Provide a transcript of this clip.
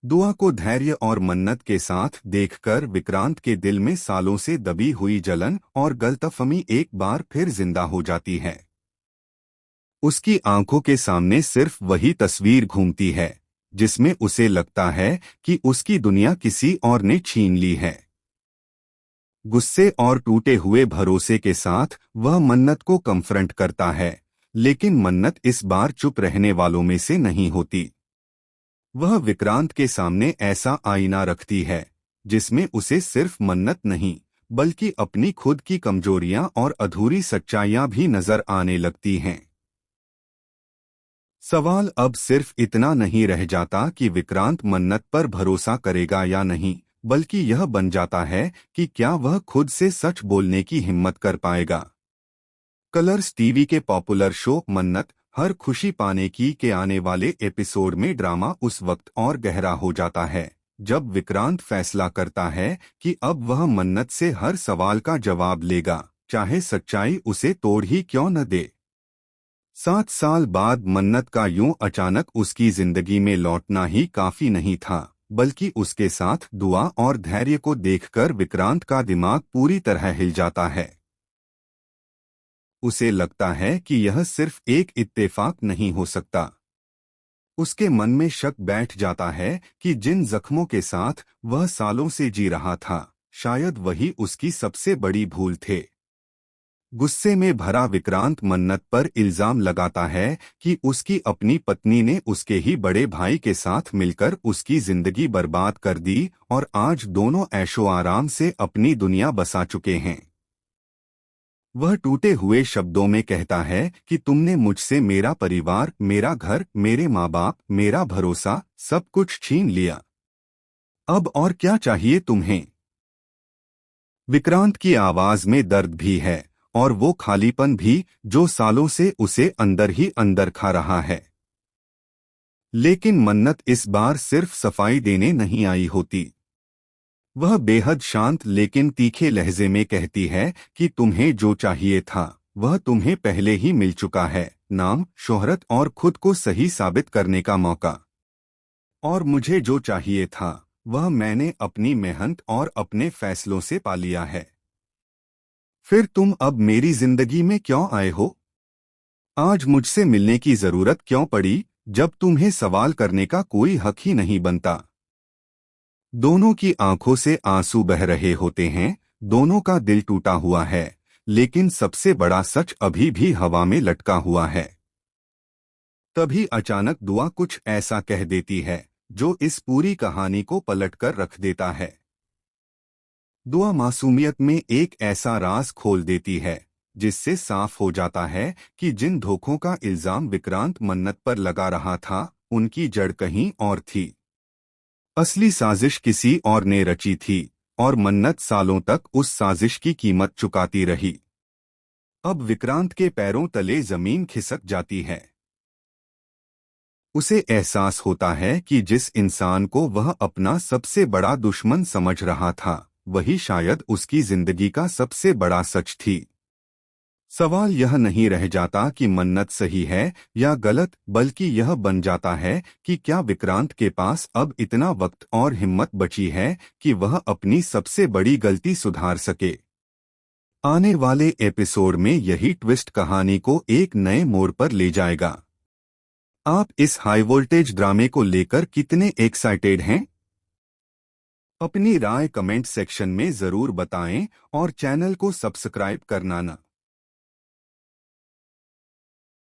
दुआ को धैर्य और मन्नत के साथ देखकर विक्रांत के दिल में सालों से दबी हुई जलन और गलतफहमी एक बार फिर जिंदा हो जाती है। उसकी आंखों के सामने सिर्फ वही तस्वीर घूमती है जिसमें उसे लगता है कि उसकी दुनिया किसी और ने छीन ली है। गुस्से और टूटे हुए भरोसे के साथ वह मन्नत को कन्फ्रंट करता है, लेकिन मन्नत इस बार चुप रहने वालों में से नहीं होती। वह विक्रांत के सामने ऐसा आईना रखती है जिसमें उसे सिर्फ मन्नत नहीं बल्कि अपनी खुद की कमजोरियां और अधूरी सच्चाइयां भी नजर आने लगती हैं। सवाल अब सिर्फ इतना नहीं रह जाता कि विक्रांत मन्नत पर भरोसा करेगा या नहीं, बल्कि यह बन जाता है कि क्या वह खुद से सच बोलने की हिम्मत कर पाएगा। कलर्स टीवी के पॉपुलर शो मन्नत हर खुशी पाने की के आने वाले एपिसोड में ड्रामा उस वक्त और गहरा हो जाता है जब विक्रांत फैसला करता है कि अब वह मन्नत से हर सवाल का जवाब लेगा, चाहे सच्चाई उसे तोड़ ही क्यों न दे। 7 साल बाद मन्नत का यूं अचानक उसकी जिंदगी में लौटना ही काफी नहीं था, बल्कि उसके साथ दुआ और धैर्य को देखकर विक्रांत का दिमाग पूरी तरह हिल जाता है। उसे लगता है कि यह सिर्फ एक इत्तेफाक नहीं हो सकता। उसके मन में शक बैठ जाता है कि जिन जख्मों के साथ वह सालों से जी रहा था, शायद वही उसकी सबसे बड़ी भूल थे। गुस्से में भरा विक्रांत मन्नत पर इल्जाम लगाता है कि उसकी अपनी पत्नी ने उसके ही बड़े भाई के साथ मिलकर उसकी जिंदगी बर्बाद कर दी और आज दोनों ऐशो आराम से अपनी दुनिया बसा चुके हैं। वह टूटे हुए शब्दों में कहता है कि तुमने मुझसे मेरा परिवार, मेरा घर, मेरे माँ बाप, मेरा भरोसा, सब कुछ छीन लिया। अब और क्या चाहिए तुम्हें? विक्रांत की आवाज में दर्द भी है और वो खालीपन भी जो सालों से उसे अंदर ही अंदर खा रहा है। लेकिन मन्नत इस बार सिर्फ सफाई देने नहीं आई होती। वह बेहद शांत लेकिन तीखे लहजे में कहती है कि तुम्हें जो चाहिए था वह तुम्हें पहले ही मिल चुका है, नाम, शोहरत और खुद को सही साबित करने का मौका। और मुझे जो चाहिए था वह मैंने अपनी मेहनत और अपने फैसलों से पा लिया है। फिर तुम अब मेरी जिंदगी में क्यों आए हो? आज मुझसे मिलने की जरूरत क्यों पड़ी जब तुम्हें सवाल करने का कोई हक ही नहीं बनता? दोनों की आंखों से आंसू बह रहे होते हैं, दोनों का दिल टूटा हुआ है, लेकिन सबसे बड़ा सच अभी भी हवा में लटका हुआ है। तभी अचानक दुआ कुछ ऐसा कह देती है जो इस पूरी कहानी को पलटकर रख देता है। दुआ मासूमियत में एक ऐसा राज खोल देती है जिससे साफ हो जाता है कि जिन धोखों का इल्जाम विक्रांत मन्नत पर लगा रहा था उनकी जड़ कहीं और थी। असली साजिश किसी और ने रची थी और मन्नत सालों तक उस साजिश की कीमत चुकाती रही। अब विक्रांत के पैरों तले जमीन खिसक जाती है। उसे एहसास होता है कि जिस इंसान को वह अपना सबसे बड़ा दुश्मन समझ रहा था वही शायद उसकी जिंदगी का सबसे बड़ा सच थी। सवाल यह नहीं रह जाता कि मन्नत सही है या गलत, बल्कि यह बन जाता है कि क्या विक्रांत के पास अब इतना वक्त और हिम्मत बची है कि वह अपनी सबसे बड़ी गलती सुधार सके। आने वाले एपिसोड में यही ट्विस्ट कहानी को एक नए मोड़ पर ले जाएगा। आप इस हाई वोल्टेज ड्रामे को लेकर कितने एक्साइटेड हैं? अपनी राय कमेंट सेक्शन में जरूर बताएं और चैनल को सब्सक्राइब करना न